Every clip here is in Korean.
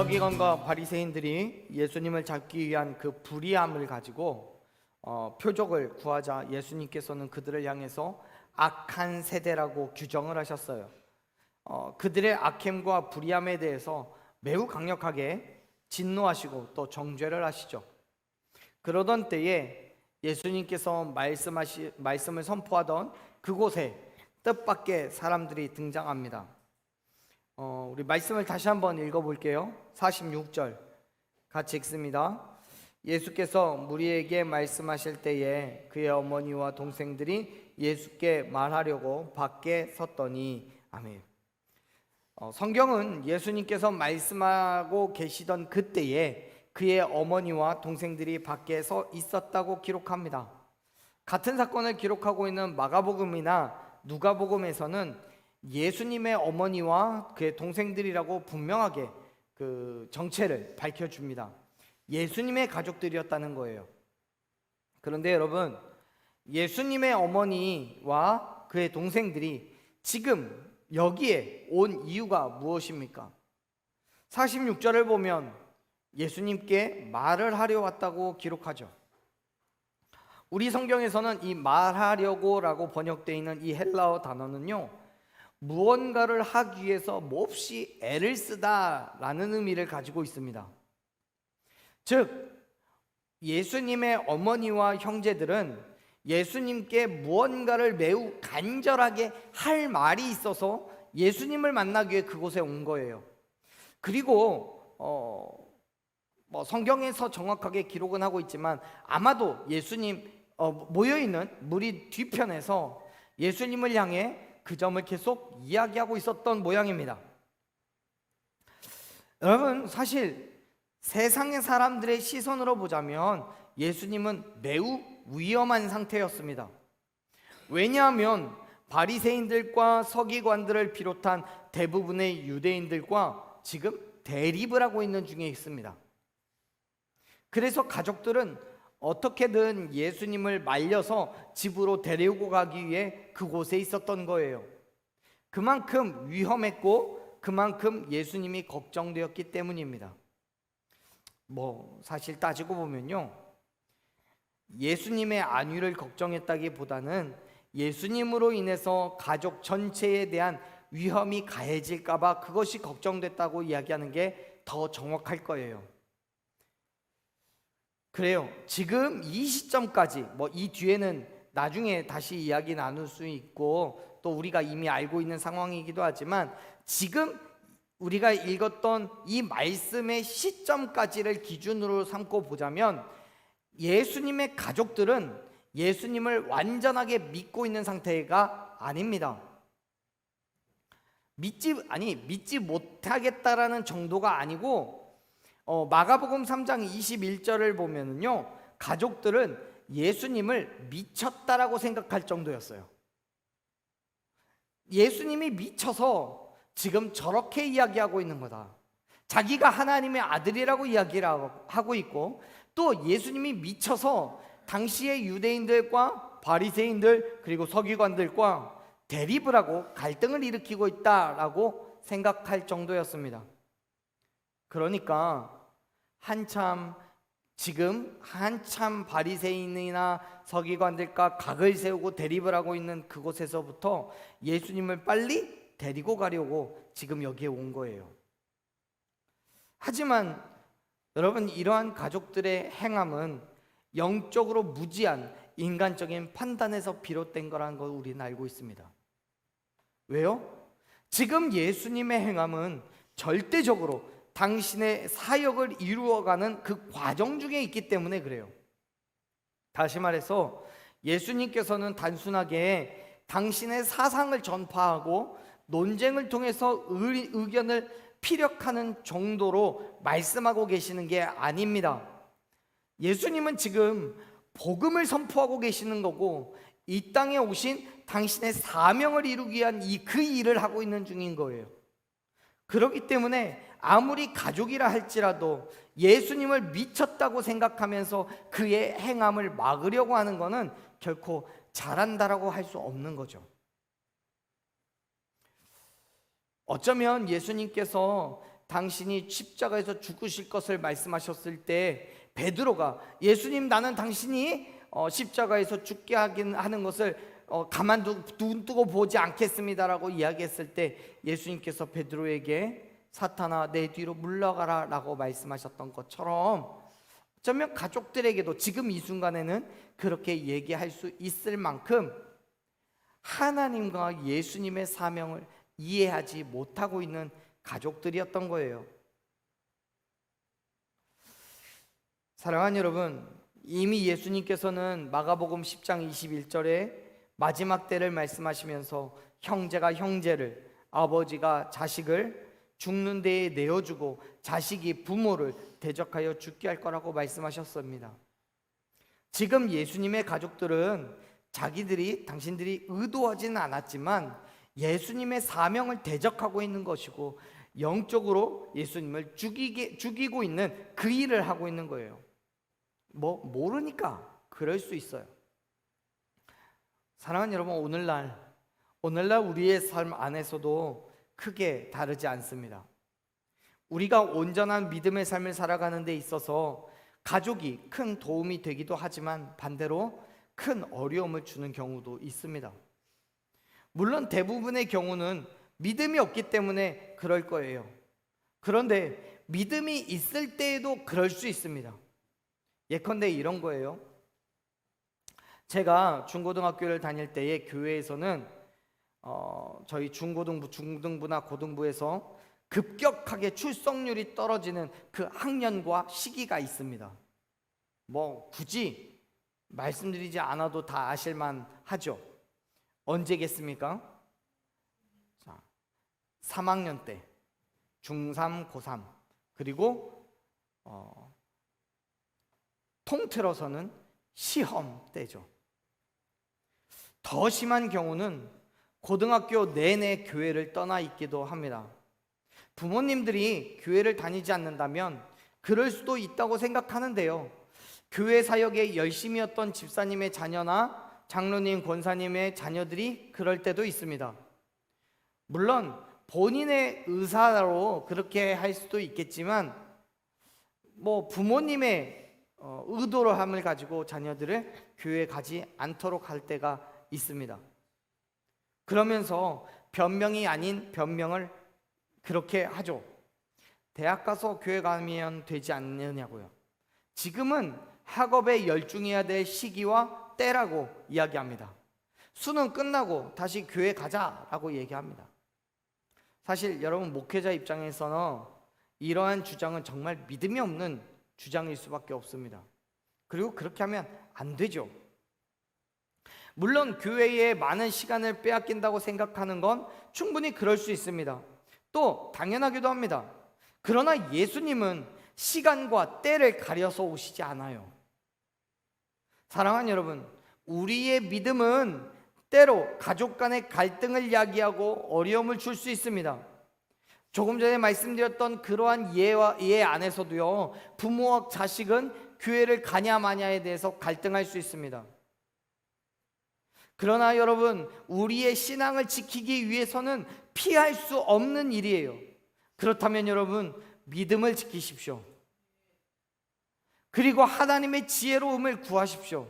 서기관과 바리새인들이 예수님을 잡기 위한 그 불의함을 가지고 표적을 구하자 예수님께서는 그들을 향해서 악한 세대라고 규정을 하셨어요. 그들의 악행과 불의함에 대해서 매우 강력하게 진노하시고 또 정죄를 하시죠. 그러던 때에 예수님께서 말씀을 선포하던 그곳에 뜻밖의 사람들이 등장합니다. 우리 말씀을 다시 한번 읽어볼게요. 46절 같이 읽습니다. 예수께서 무리에게 말씀하실 때에 그의 어머니와 동생들이 예수께 말하려고 밖에 섰더니 아멘. 성경은 예수님께서 말씀하고 계시던 그때에 그의 어머니와 동생들이 밖에 서 있었다고 기록합니다. 같은 사건을 기록하고 있는 마가복음이나 누가복음에서는 예수님의 어머니와 그의 동생들이라고 분명하게 그 정체를 밝혀줍니다. 예수님의 가족들이었다는 거예요. 그런데 여러분, 예수님의 어머니와 그의 동생들이 지금 여기에 온 이유가 무엇입니까? 46절을 보면 예수님께 말을 하려 왔다고 기록하죠. 우리 성경에서는 이 말하려고 라고 번역되어 있는 이 헬라어 단어는요, 무언가를 하기 위해서 몹시 애를 쓰다 라는 의미를 가지고 있습니다. 즉 예수님의 어머니와 형제들은 예수님께 무언가를 매우 간절하게 할 말이 있어서 예수님을 만나기 위해 그곳에 온 거예요. 그리고 성경에서 정확하게 기록은 하고 있지만 아마도 예수님 모여있는 무리 뒤편에서 예수님을 향해 그 점을 계속 이야기하고 있었던 모양입니다. 여러분, 사실 세상의 사람들의 시선으로 보자면 예수님은 매우 위험한 상태였습니다. 왜냐하면 바리새인들과 서기관들을 비롯한 대부분의 유대인들과 지금 대립을 하고 있는 중에 있습니다. 그래서 가족들은 어떻게든 예수님을 말려서 집으로 데리고 가기 위해 그곳에 있었던 거예요. 그만큼 위험했고 그만큼 예수님이 걱정되었기 때문입니다. 사실 따지고 보면요, 예수님의 안위를 걱정했다기보다는 예수님으로 인해서 가족 전체에 대한 위험이 가해질까 봐 그것이 걱정됐다고 이야기하는 게 더 정확할 거예요. 그래요. 지금 이 시점까지 이 뒤에는 나중에 다시 이야기 나눌 수 있고 또 우리가 이미 알고 있는 상황이기도 하지만 지금 우리가 읽었던 이 말씀의 시점까지를 기준으로 삼고 보자면 예수님의 가족들은 예수님을 완전하게 믿고 있는 상태가 아닙니다. 믿지 못하겠다라는 정도가 아니고 마가복음 3장 21절을 보면은요, 가족들은 예수님을 미쳤다라고 생각할 정도였어요. 예수님이 미쳐서 지금 저렇게 이야기하고 있는 거다. 자기가 하나님의 아들이라고 이야기를 하고 있고 또 예수님이 미쳐서 당시의 유대인들과 바리새인들 그리고 서기관들과 대립을 하고 갈등을 일으키고 있다라고 생각할 정도였습니다. 그러니까 지금 한참 바리새인이나 서기관들과 각을 세우고 대립을 하고 있는 그곳에서부터 예수님을 빨리 데리고 가려고 지금 여기에 온 거예요. 하지만 여러분, 이러한 가족들의 행함은 영적으로 무지한 인간적인 판단에서 비롯된 거라는 걸 우리는 알고 있습니다. 왜요? 지금 예수님의 행함은 절대적으로 당신의 사역을 이루어가는 그 과정 중에 있기 때문에 그래요. 다시 말해서 예수님께서는 단순하게 당신의 사상을 전파하고 논쟁을 통해서 의견을 피력하는 정도로 말씀하고 계시는 게 아닙니다. 예수님은 지금 복음을 선포하고 계시는 거고 이 땅에 오신 당신의 사명을 이루기 위한 그 일을 하고 있는 중인 거예요. 그렇기 때문에 아무리 가족이라 할지라도 예수님을 미쳤다고 생각하면서 그의 행함을 막으려고 하는 것은 결코 잘한다라고 할 수 없는 거죠. 어쩌면 예수님께서 당신이 십자가에서 죽으실 것을 말씀하셨을 때 베드로가 예수님, 나는 당신이 십자가에서 죽게 하는 것을 눈 뜨고 보지 않겠습니다라고 이야기했을 때 예수님께서 베드로에게 사탄아 내 뒤로 물러가라 라고 말씀하셨던 것처럼 어쩌면 가족들에게도 지금 이 순간에는 그렇게 얘기할 수 있을 만큼 하나님과 예수님의 사명을 이해하지 못하고 있는 가족들이었던 거예요. 사랑하는 여러분, 이미 예수님께서는 마가복음 10장 21절에 마지막 때를 말씀하시면서 형제가 형제를, 아버지가 자식을 죽는 데에 내어주고 자식이 부모를 대적하여 죽게 할 거라고 말씀하셨습니다. 지금 예수님의 가족들은 당신들이 의도하지는 않았지만 예수님의 사명을 대적하고 있는 것이고 영적으로 예수님을 죽이고 있는 그 일을 하고 있는 거예요. 모르니까 그럴 수 있어요. 사랑하는 여러분, 오늘날 우리의 삶 안에서도 크게 다르지 않습니다. 우리가 온전한 믿음의 삶을 살아가는 데 있어서 가족이 큰 도움이 되기도 하지만 반대로 큰 어려움을 주는 경우도 있습니다. 물론 대부분의 경우는 믿음이 없기 때문에 그럴 거예요. 그런데 믿음이 있을 때에도 그럴 수 있습니다. 예컨대 이런 거예요. 제가 중고등학교를 다닐 때에 교회에서는 저희 중등부나 고등부에서 급격하게 출석률이 떨어지는 그 학년과 시기가 있습니다. 굳이 말씀드리지 않아도 다 아실만 하죠. 언제겠습니까? 3학년 때, 중3, 고3, 그리고 통틀어서는 시험 때죠. 더 심한 경우는 고등학교 내내 교회를 떠나 있기도 합니다. 부모님들이 교회를 다니지 않는다면 그럴 수도 있다고 생각하는데요, 교회 사역에 열심히 했던 집사님의 자녀나 장로님, 권사님의 자녀들이 그럴 때도 있습니다. 물론 본인의 의사로 그렇게 할 수도 있겠지만 부모님의 의도로 함을 가지고 자녀들을 교회에 가지 않도록 할 때가 있습니다. 그러면서 변명이 아닌 변명을 그렇게 하죠. 대학 가서 교회 가면 되지 않느냐고요. 지금은 학업에 열중해야 될 시기와 때라고 이야기합니다. 수능 끝나고 다시 교회 가자라고 얘기합니다. 사실 여러분, 목회자 입장에서는 이러한 주장은 정말 믿음이 없는 주장일 수밖에 없습니다. 그리고 그렇게 하면 안 되죠. 물론 교회에 많은 시간을 빼앗긴다고 생각하는 건 충분히 그럴 수 있습니다. 또 당연하기도 합니다. 그러나 예수님은 시간과 때를 가려서 오시지 않아요. 사랑하는 여러분, 우리의 믿음은 때로 가족 간의 갈등을 야기하고 어려움을 줄 수 있습니다. 조금 전에 말씀드렸던 그러한 예 안에서도요, 부모와 자식은 교회를 가냐 마냐에 대해서 갈등할 수 있습니다. 그러나 여러분, 우리의 신앙을 지키기 위해서는 피할 수 없는 일이에요. 그렇다면 여러분, 믿음을 지키십시오. 그리고 하나님의 지혜로움을 구하십시오.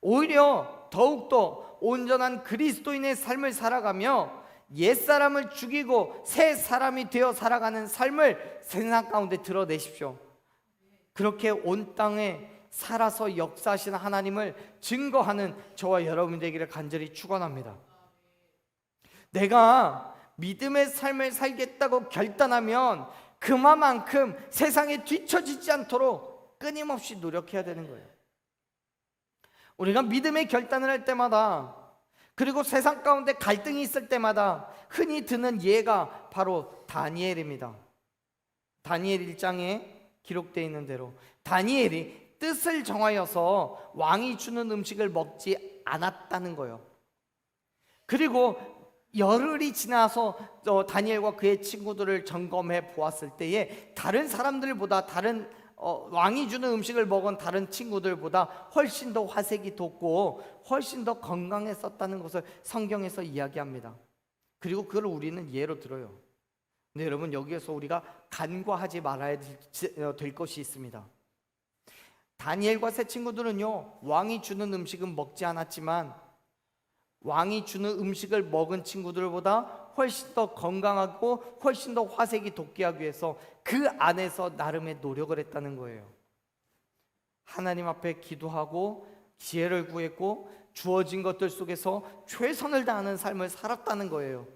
오히려 더욱더 온전한 그리스도인의 삶을 살아가며 옛사람을 죽이고 새 사람이 되어 살아가는 삶을 세상 가운데 드러내십시오. 그렇게 온 땅에 살아서 역사하시는 하나님을 증거하는 저와 여러분 되기를 간절히 축원합니다. 내가 믿음의 삶을 살겠다고 결단하면 그만큼 세상에 뒤처지지 않도록 끊임없이 노력해야 되는 거예요. 우리가 믿음의 결단을 할 때마다, 그리고 세상 가운데 갈등이 있을 때마다 흔히 드는 예가 바로 다니엘입니다. 다니엘 1장에 기록되어 있는 대로 다니엘이 뜻을 정하여서 왕이 주는 음식을 먹지 않았다는 거예요. 그리고 열흘이 지나서 다니엘과 그의 친구들을 점검해 보았을 때에 다른 사람들보다, 다른 왕이 주는 음식을 먹은 다른 친구들보다 훨씬 더 화색이 돋고 훨씬 더 건강했었다는 것을 성경에서 이야기합니다. 그리고 그걸 우리는 예로 들어요. 근데 여러분, 여기에서 우리가 간과하지 말아야 될 것이 있습니다. 다니엘과 세 친구들은요, 왕이 주는 음식은 먹지 않았지만 왕이 주는 음식을 먹은 친구들보다 훨씬 더 건강하고 훨씬 더 화색이 돋게 하기 위해서 그 안에서 나름의 노력을 했다는 거예요. 하나님 앞에 기도하고 지혜를 구했고 주어진 것들 속에서 최선을 다하는 삶을 살았다는 거예요.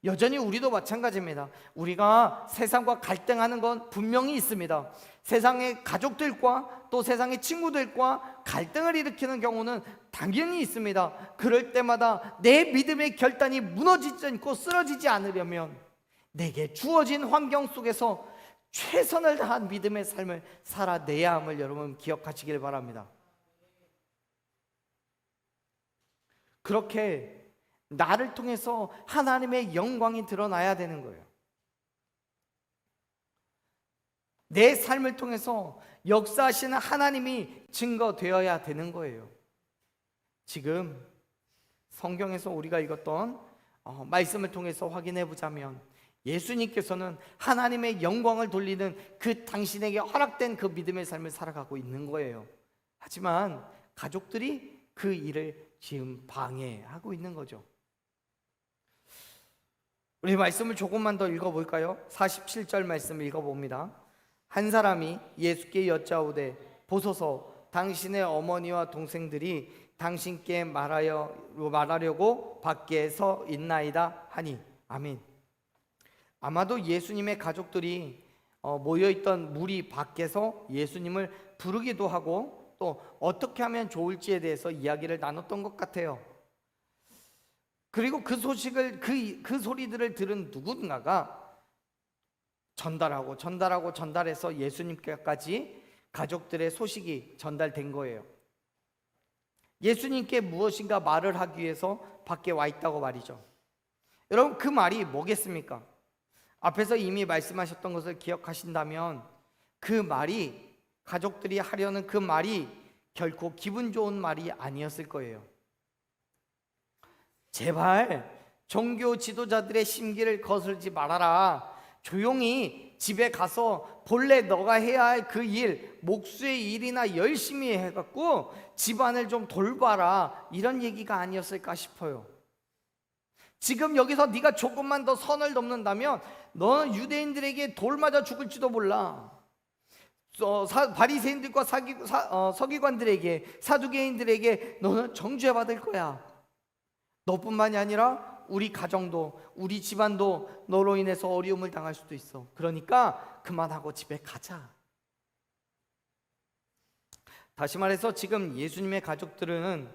여전히 우리도 마찬가지입니다. 우리가 세상과 갈등하는 건 분명히 있습니다. 세상의 가족들과 또 세상의 친구들과 갈등을 일으키는 경우는 당연히 있습니다. 그럴 때마다 내 믿음의 결단이 무너지지 않고 쓰러지지 않으려면 내게 주어진 환경 속에서 최선을 다한 믿음의 삶을 살아내야 함을 여러분 기억하시길 바랍니다. 그렇게 나를 통해서 하나님의 영광이 드러나야 되는 거예요. 내 삶을 통해서 역사하시는 하나님이 증거되어야 되는 거예요. 지금 성경에서 우리가 읽었던 말씀을 통해서 확인해 보자면 예수님께서는 하나님의 영광을 돌리는 그 당신에게 허락된 그 믿음의 삶을 살아가고 있는 거예요. 하지만 가족들이 그 일을 지금 방해하고 있는 거죠. 우리 말씀을 조금만 더 읽어볼까요? 47절 말씀 읽어봅니다. 한 사람이 예수께 여짜오되 보소서 당신의 어머니와 동생들이 당신께 말하려고 밖에 서 있나이다 하니. 아멘. 아마도 예수님의 가족들이 모여있던 무리 밖에서 예수님을 부르기도 하고 또 어떻게 하면 좋을지에 대해서 이야기를 나눴던 것 같아요. 그리고 그 소식을 그 소리들을 들은 누군가가 전달해서 예수님께까지 가족들의 소식이 전달된 거예요. 예수님께 무엇인가 말을 하기 위해서 밖에 와 있다고 말이죠. 여러분, 그 말이 뭐겠습니까? 앞에서 이미 말씀하셨던 것을 기억하신다면 그 말이, 가족들이 하려는 그 말이 결코 기분 좋은 말이 아니었을 거예요. 제발 종교 지도자들의 심기를 거스르지 말아라. 조용히 집에 가서 본래 너가 해야 할 그 일, 목수의 일이나 열심히 해갖고 집안을 좀 돌봐라, 이런 얘기가 아니었을까 싶어요. 지금 여기서 네가 조금만 더 선을 넘는다면 너는 유대인들에게 돌 맞아 죽을지도 몰라. 바리새인들과 서기관들에게, 사두개인들에게 너는 정죄받을 거야. 너뿐만이 아니라 우리 가정도, 우리 집안도 너로 인해서 어려움을 당할 수도 있어. 그러니까 그만하고 집에 가자. 다시 말해서 지금 예수님의 가족들은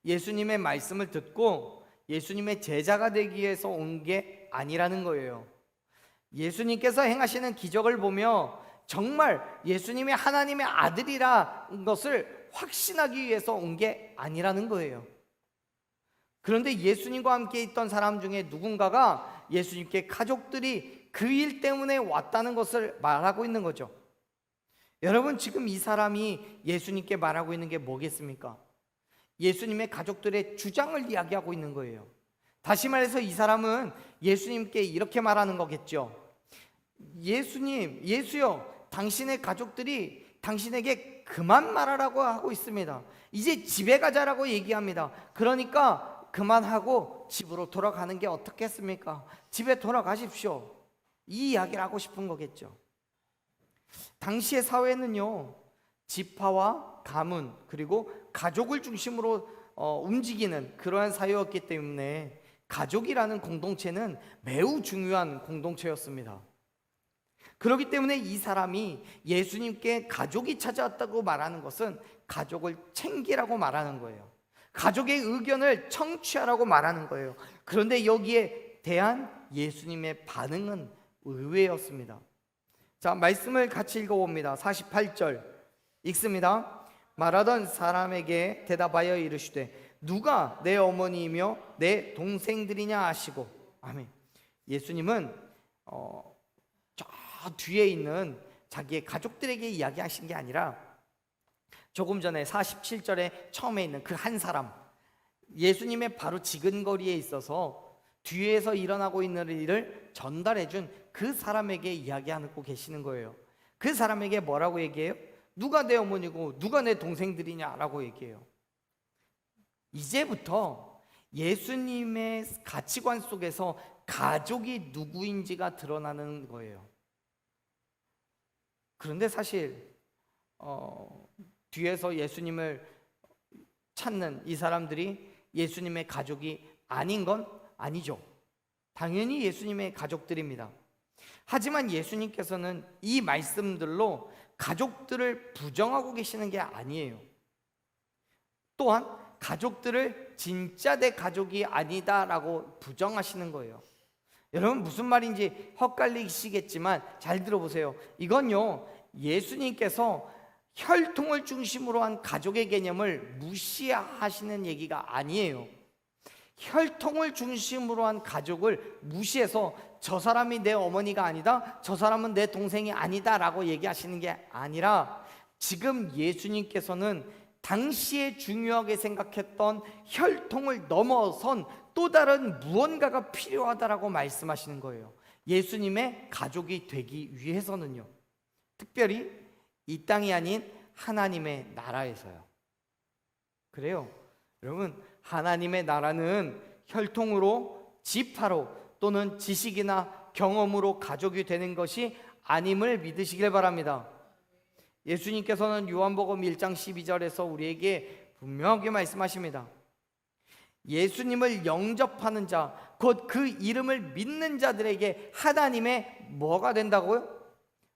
예수님의 말씀을 듣고 예수님의 제자가 되기 위해서 온 게 아니라는 거예요. 예수님께서 행하시는 기적을 보며 정말 예수님이 하나님의 아들이라는 것을 확신하기 위해서 온 게 아니라는 거예요. 그런데 예수님과 함께 있던 사람 중에 누군가가 예수님께 가족들이 그 일 때문에 왔다는 것을 말하고 있는 거죠. 여러분, 지금 이 사람이 예수님께 말하고 있는 게 뭐겠습니까? 예수님의 가족들의 주장을 이야기하고 있는 거예요. 다시 말해서 이 사람은 예수님께 이렇게 말하는 거겠죠. 예수요, 당신의 가족들이 당신에게 그만 말하라고 하고 있습니다. 이제 집에 가자라고 얘기합니다. 그러니까 그만하고 집으로 돌아가는 게 어떻겠습니까? 집에 돌아가십시오, 이 이야기를 하고 싶은 거겠죠. 당시의 사회는요, 지파와 가문 그리고 가족을 중심으로 움직이는 그러한 사회였기 때문에 가족이라는 공동체는 매우 중요한 공동체였습니다. 그렇기 때문에 이 사람이 예수님께 가족이 찾아왔다고 말하는 것은 가족을 챙기라고 말하는 거예요. 가족의 의견을 청취하라고 말하는 거예요. 그런데 여기에 대한 예수님의 반응은 의외였습니다. 자, 말씀을 같이 읽어봅니다. 48절 읽습니다. 말하던 사람에게 대답하여 이르시되 누가 내 어머니이며 내 동생들이냐 하시고. 아멘. 예수님은 저 뒤에 있는 자기의 가족들에게 이야기하신 게 아니라 조금 전에 47절에 처음에 있는 그 한 사람, 예수님의 바로 지근거리에 있어서 뒤에서 일어나고 있는 일을 전달해 준 그 사람에게 이야기하고 계시는 거예요. 그 사람에게 뭐라고 얘기해요? 누가 내 어머니고 누가 내 동생들이냐라고 얘기해요. 이제부터 예수님의 가치관 속에서 가족이 누구인지가 드러나는 거예요. 그런데 사실 뒤에서 예수님을 찾는 이 사람들이 예수님의 가족이 아닌 건 아니죠. 당연히 예수님의 가족들입니다. 하지만 예수님께서는 이 말씀들로 가족들을 부정하고 계시는 게 아니에요. 또한 가족들을 진짜 내 가족이 아니다라고 부정하시는 거예요. 여러분 무슨 말인지 헛갈리시겠지만 잘 들어보세요. 이건요, 예수님께서 혈통을 중심으로 한 가족의 개념을 무시하시는 얘기가 아니에요. 혈통을 중심으로 한 가족을 무시해서 저 사람이 내 어머니가 아니다, 저 사람은 내 동생이 아니다 라고 얘기하시는 게 아니라, 지금 예수님께서는 당시에 중요하게 생각했던 혈통을 넘어선 또 다른 무언가가 필요하다라고 말씀하시는 거예요. 예수님의 가족이 되기 위해서는요, 특별히 이 땅이 아닌 하나님의 나라에서요. 그래요. 여러분, 하나님의 나라는 혈통으로, 지파로 또는 지식이나 경험으로 가족이 되는 것이 아님을 믿으시길 바랍니다. 예수님께서는 요한복음 1장 12절에서 우리에게 분명하게 말씀하십니다. 예수님을 영접하는 자, 곧 그 이름을 믿는 자들에게 하나님의 뭐가 된다고요?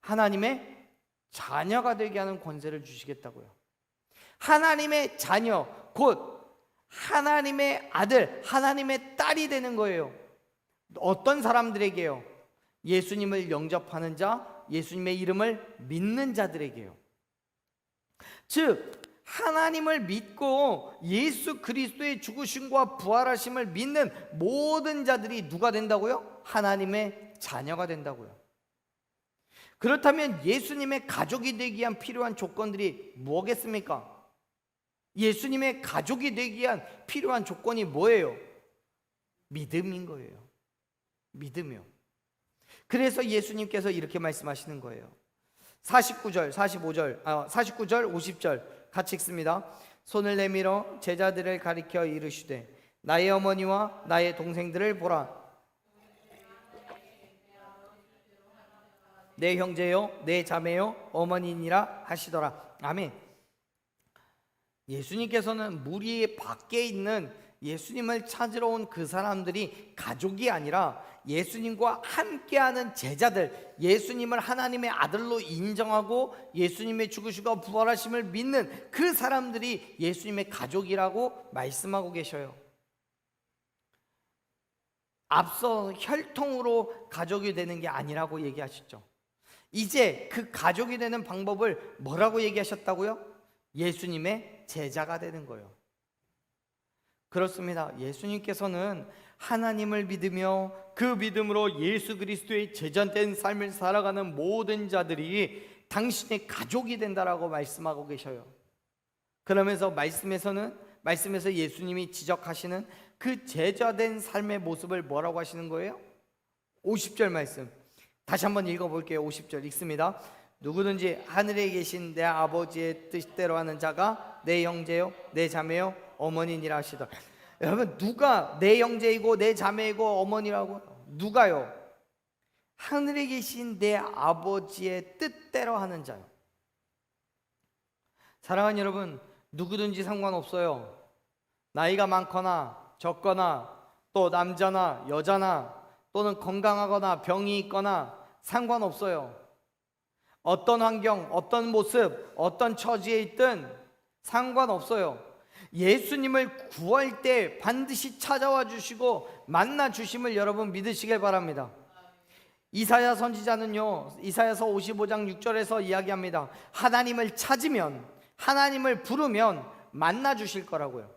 하나님의 자녀가 되게 하는 권세를 주시겠다고요. 하나님의 자녀, 곧 하나님의 아들, 하나님의 딸이 되는 거예요. 어떤 사람들에게요? 예수님을 영접하는 자, 예수님의 이름을 믿는 자들에게요. 즉 하나님을 믿고 예수 그리스도의 죽으심과 부활하심을 믿는 모든 자들이 누가 된다고요? 하나님의 자녀가 된다고요. 그렇다면 예수님의 가족이 되기 위한 필요한 조건들이 뭐겠습니까? 예수님의 가족이 되기 위한 필요한 조건이 뭐예요? 믿음인 거예요. 믿음이요. 그래서 예수님께서 이렇게 말씀하시는 거예요. 49절, 50절 같이 읽습니다. 손을 내밀어 제자들을 가리켜 이르시되 나의 어머니와 나의 동생들을 보라. 내 형제요 내 자매요 어머니니라 하시더라. 아멘. 예수님께서는 무리 밖에 있는 예수님을 찾으러 온 그 사람들이 가족이 아니라 예수님과 함께하는 제자들, 예수님을 하나님의 아들로 인정하고 예수님의 죽으시고 부활하심을 믿는 그 사람들이 예수님의 가족이라고 말씀하고 계셔요. 앞서 혈통으로 가족이 되는 게 아니라고 얘기하셨죠. 이제 그 가족이 되는 방법을 뭐라고 얘기하셨다고요? 예수님의 제자가 되는 거예요. 그렇습니다. 예수님께서는 하나님을 믿으며 그 믿음으로 예수 그리스도의 제자된 삶을 살아가는 모든 자들이 당신의 가족이 된다라고 말씀하고 계셔요. 그러면서 말씀에서 예수님이 지적하시는 그 제자된 삶의 모습을 뭐라고 하시는 거예요? 50절 말씀 다시 한번 읽어볼게요. 50절 읽습니다. 누구든지 하늘에 계신 내 아버지의 뜻대로 하는 자가 내 형제요 내 자매요 어머니니라 하시더라. 여러분, 누가 내 형제이고 내 자매이고 어머니라고? 누가요? 하늘에 계신 내 아버지의 뜻대로 하는 자요. 사랑하는 여러분, 누구든지 상관없어요. 나이가 많거나 적거나 또 남자나 여자나 또는 건강하거나 병이 있거나 상관없어요. 어떤 환경, 어떤 모습, 어떤 처지에 있든 상관없어요. 예수님을 구할 때 반드시 찾아와 주시고 만나 주심을 여러분 믿으시길 바랍니다. 이사야 선지자는요, 이사야서 55장 6절에서 이야기합니다. 하나님을 찾으면, 하나님을 부르면 만나 주실 거라고요.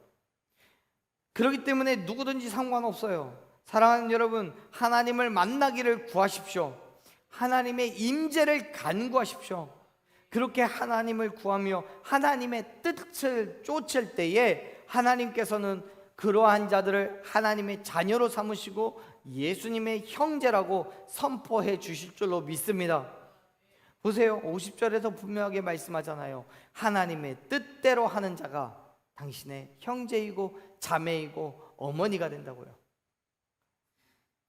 그렇기 때문에 누구든지 상관없어요. 사랑하는 여러분, 하나님을 만나기를 구하십시오. 하나님의 임재를 간구하십시오. 그렇게 하나님을 구하며 하나님의 뜻을 쫓을 때에 하나님께서는 그러한 자들을 하나님의 자녀로 삼으시고 예수님의 형제라고 선포해 주실 줄로 믿습니다. 보세요. 50절에서 분명하게 말씀하잖아요. 하나님의 뜻대로 하는 자가 당신의 형제이고 자매이고 어머니가 된다고요.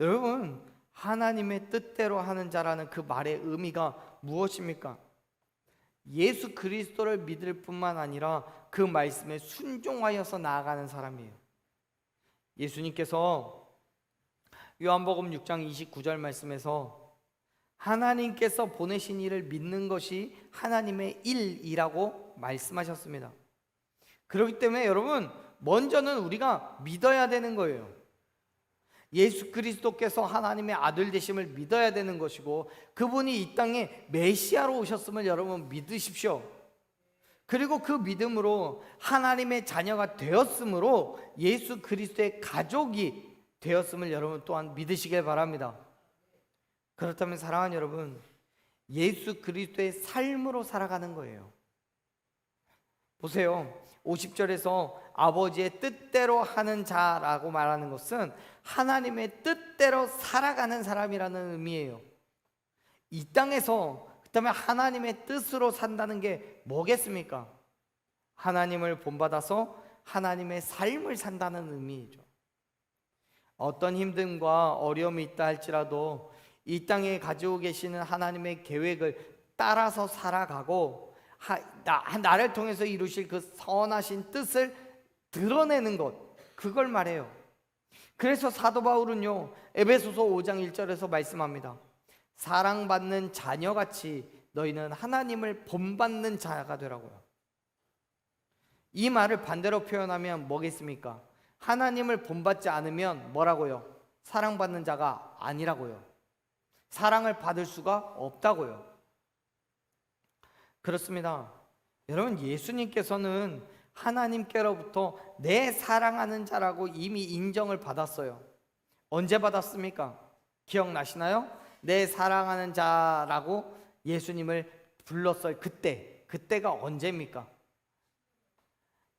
여러분, 하나님의 뜻대로 하는 자라는 그 말의 의미가 무엇입니까? 예수 그리스도를 믿을 뿐만 아니라 그 말씀에 순종하여서 나아가는 사람이에요. 예수님께서 요한복음 6장 29절 말씀에서 하나님께서 보내신 이를 믿는 것이 하나님의 일이라고 말씀하셨습니다. 그렇기 때문에 여러분, 먼저는 우리가 믿어야 되는 거예요. 예수 그리스도께서 하나님의 아들 되심을 믿어야 되는 것이고, 그분이 이 땅에 메시아로 오셨음을 여러분 믿으십시오. 그리고 그 믿음으로 하나님의 자녀가 되었으므로 예수 그리스도의 가족이 되었음을 여러분 또한 믿으시길 바랍니다. 그렇다면 사랑하는 여러분, 예수 그리스도의 삶으로 살아가는 거예요. 보세요. 50절에서 아버지의 뜻대로 하는 자라고 말하는 것은 하나님의 뜻대로 살아가는 사람이라는 의미예요. 이 땅에서 그렇다면 하나님의 뜻으로 산다는 게 뭐겠습니까? 하나님을 본받아서 하나님의 삶을 산다는 의미죠. 어떤 힘듦과 어려움이 있다 할지라도 이 땅에 가지고 계시는 하나님의 계획을 따라서 살아가고 나를 통해서 이루실 그 선하신 뜻을 드러내는 것, 그걸 말해요. 그래서 사도 바울은요, 에베소서 5장 1절에서 말씀합니다. 사랑받는 자녀같이 너희는 하나님을 본받는 자가 되라고요. 이 말을 반대로 표현하면 뭐겠습니까? 하나님을 본받지 않으면 뭐라고요? 사랑받는 자가 아니라고요. 사랑을 받을 수가 없다고요. 그렇습니다. 여러분, 예수님께서는 하나님께로부터 내 사랑하는 자라고 이미 인정을 받았어요. 언제 받았습니까? 기억나시나요? 내 사랑하는 자라고 예수님을 불렀어요. 그때가 언제입니까?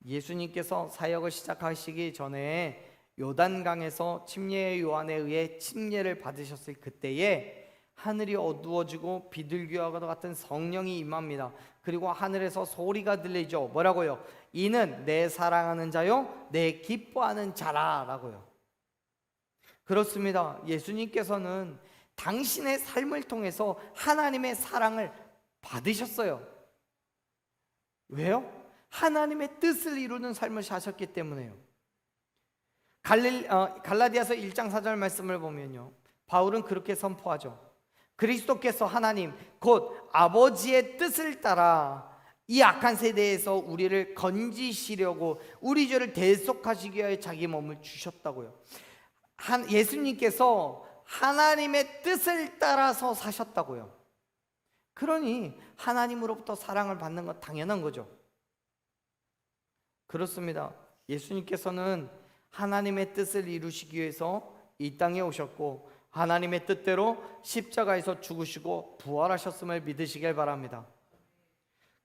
예수님께서 사역을 시작하시기 전에 요단강에서 침례의 요한에 의해 침례를 받으셨을 그때에 하늘이 어두워지고 비둘기와 같은 성령이 임합니다. 그리고 하늘에서 소리가 들리죠. 뭐라고요? 이는 내 사랑하는 자요 내 기뻐하는 자라 라고요. 그렇습니다. 예수님께서는 당신의 삶을 통해서 하나님의 사랑을 받으셨어요. 왜요? 하나님의 뜻을 이루는 삶을 사셨기 때문에요. 갈라디아서 1장 4절 말씀을 보면요, 바울은 그렇게 선포하죠. 그리스도께서 하나님 곧 아버지의 뜻을 따라 이 악한 세대에서 우리를 건지시려고 우리 죄를 대속하시기 위하여 자기 몸을 주셨다고요. 예수님께서 하나님의 뜻을 따라서 사셨다고요. 그러니 하나님으로부터 사랑을 받는 건 당연한 거죠. 그렇습니다. 예수님께서는 하나님의 뜻을 이루시기 위해서 이 땅에 오셨고 하나님의 뜻대로 십자가에서 죽으시고 부활하셨음을 믿으시길 바랍니다.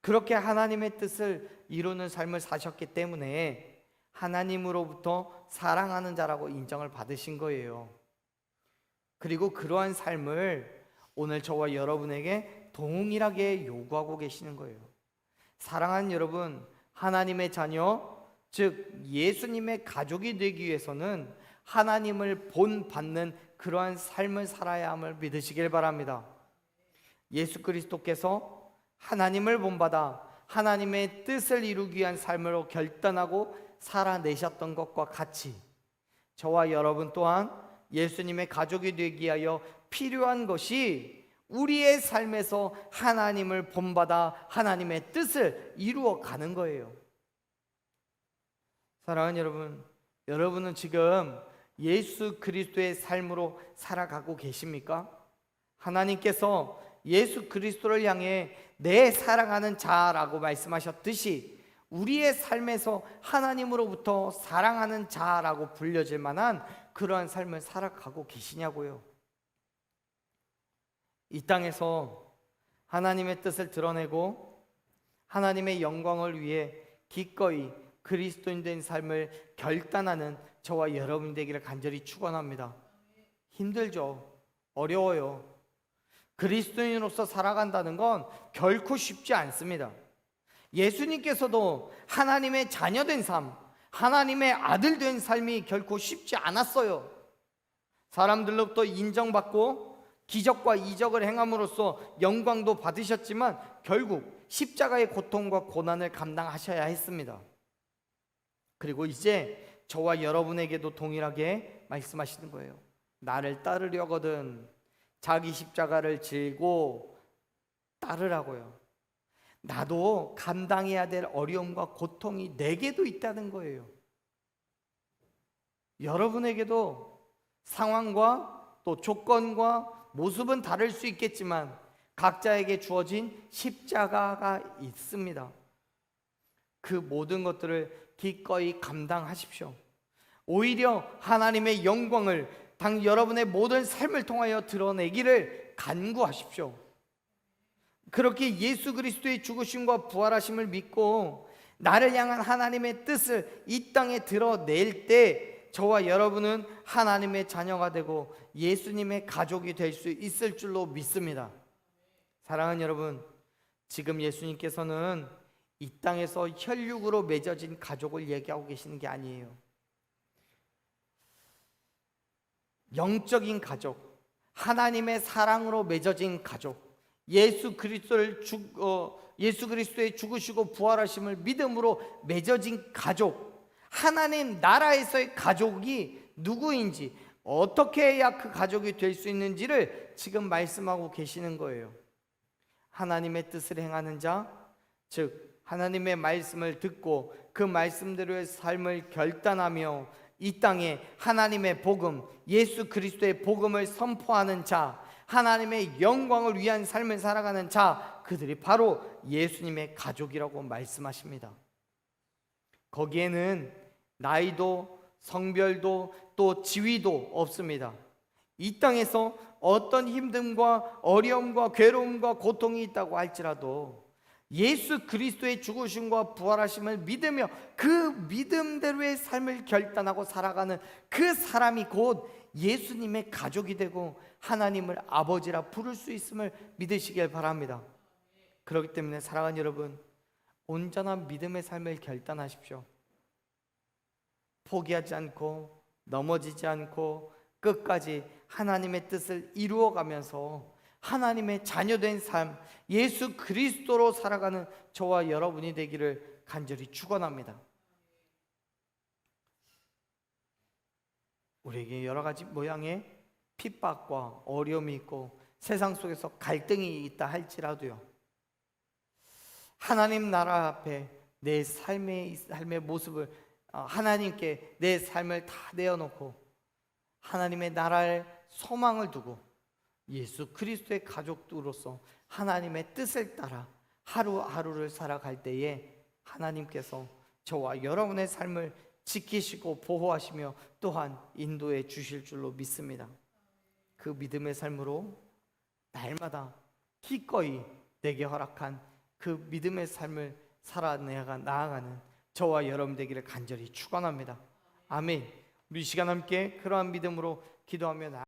그렇게 하나님의 뜻을 이루는 삶을 사셨기 때문에 하나님으로부터 사랑하는 자라고 인정을 받으신 거예요. 그리고 그러한 삶을 오늘 저와 여러분에게 동일하게 요구하고 계시는 거예요. 사랑하는 여러분, 하나님의 자녀, 즉 예수님의 가족이 되기 위해서는 하나님을 본받는 그러한 삶을 살아야 함을 믿으시길 바랍니다. 예수 그리스도께서 하나님을 본받아 하나님의 뜻을 이루기 위한 삶으로 결단하고 살아내셨던 것과 같이 저와 여러분 또한 예수님의 가족이 되기 위하여 필요한 것이 우리의 삶에서 하나님을 본받아 하나님의 뜻을 이루어 가는 거예요. 사랑하는 여러분, 여러분은 지금 예수 그리스도의 삶으로 살아가고 계십니까? 하나님께서 예수 그리스도를 향해 내 사랑하는 자라고 말씀하셨듯이 우리의 삶에서 하나님으로부터 사랑하는 자라고 불려질 만한 그러한 삶을 살아가고 계시냐고요. 이 땅에서 하나님의 뜻을 드러내고 하나님의 영광을 위해 기꺼이 그리스도인 된 삶을 결단하는 저와 여러분 되기를 간절히 축원합니다. 힘들죠. 어려워요. 그리스도인으로서 살아간다는 건 결코 쉽지 않습니다. 예수님께서도 하나님의 자녀된 삶, 하나님의 아들 된 삶이 결코 쉽지 않았어요. 사람들로부터 인정받고 기적과 이적을 행함으로써 영광도 받으셨지만 결국 십자가의 고통과 고난을 감당하셔야 했습니다. 그리고 이제 저와 여러분에게도 동일하게 말씀하시는 거예요. 나를 따르려거든 자기 십자가를 지고 따르라고요. 나도 감당해야 될 어려움과 고통이 내게도 있다는 거예요. 여러분에게도 상황과 또 조건과 모습은 다를 수 있겠지만 각자에게 주어진 십자가가 있습니다. 그 모든 것들을 기꺼이 감당하십시오. 오히려 하나님의 영광을 여러분의 모든 삶을 통하여 드러내기를 간구하십시오. 그렇게 예수 그리스도의 죽으심과 부활하심을 믿고 나를 향한 하나님의 뜻을 이 땅에 드러낼 때 저와 여러분은 하나님의 자녀가 되고 예수님의 가족이 될 수 있을 줄로 믿습니다. 사랑하는 여러분, 지금 예수님께서는 이 땅에서 혈육으로 맺어진 가족을 얘기하고 계시는 게 아니에요. 영적인 가족, 하나님의 사랑으로 맺어진 가족, 예수 그리스도의 죽으시고 부활하심을 믿음으로 맺어진 가족, 하나님 나라에서의 가족이 누구인지, 어떻게 해야 그 가족이 될 수 있는지를 지금 말씀하고 계시는 거예요. 하나님의 뜻을 행하는 자, 즉 하나님의 말씀을 듣고 그 말씀대로의 삶을 결단하며 이 땅에 하나님의 복음, 예수 그리스도의 복음을 선포하는 자, 하나님의 영광을 위한 삶을 살아가는 자, 그들이 바로 예수님의 가족이라고 말씀하십니다. 거기에는 나이도 성별도 또 지위도 없습니다. 이 땅에서 어떤 힘듦과 어려움과 괴로움과 고통이 있다고 할지라도 예수 그리스도의 죽으심과 부활하심을 믿으며 그 믿음대로의 삶을 결단하고 살아가는 그 사람이 곧 예수님의 가족이 되고 하나님을 아버지라 부를 수 있음을 믿으시길 바랍니다. 그렇기 때문에 사랑하는 여러분, 온전한 믿음의 삶을 결단하십시오. 포기하지 않고 넘어지지 않고 끝까지 하나님의 뜻을 이루어가면서 하나님의 자녀된 삶, 예수 그리스도로 살아가는 저와 여러분이 되기를 간절히 축원합니다. 우리에게 여러 가지 모양의 핍박과 어려움이 있고 세상 속에서 갈등이 있다 할지라도요, 하나님 나라 앞에 내 삶의 모습을 하나님께 내 삶을 다 내어놓고 하나님의 나라의 소망을 두고 예수 그리스도의 가족으로서 하나님의 뜻을 따라 하루하루를 살아갈 때에 하나님께서 저와 여러분의 삶을 지키시고 보호하시며 또한 인도해 주실 줄로 믿습니다. 그 믿음의 삶으로 날마다 기꺼이 내게 허락한 그 믿음의 삶을 나아가는 저와 여러분 되기를 간절히 축원합니다. 아멘. 우리 이 시간 함께 그러한 믿음으로 기도하며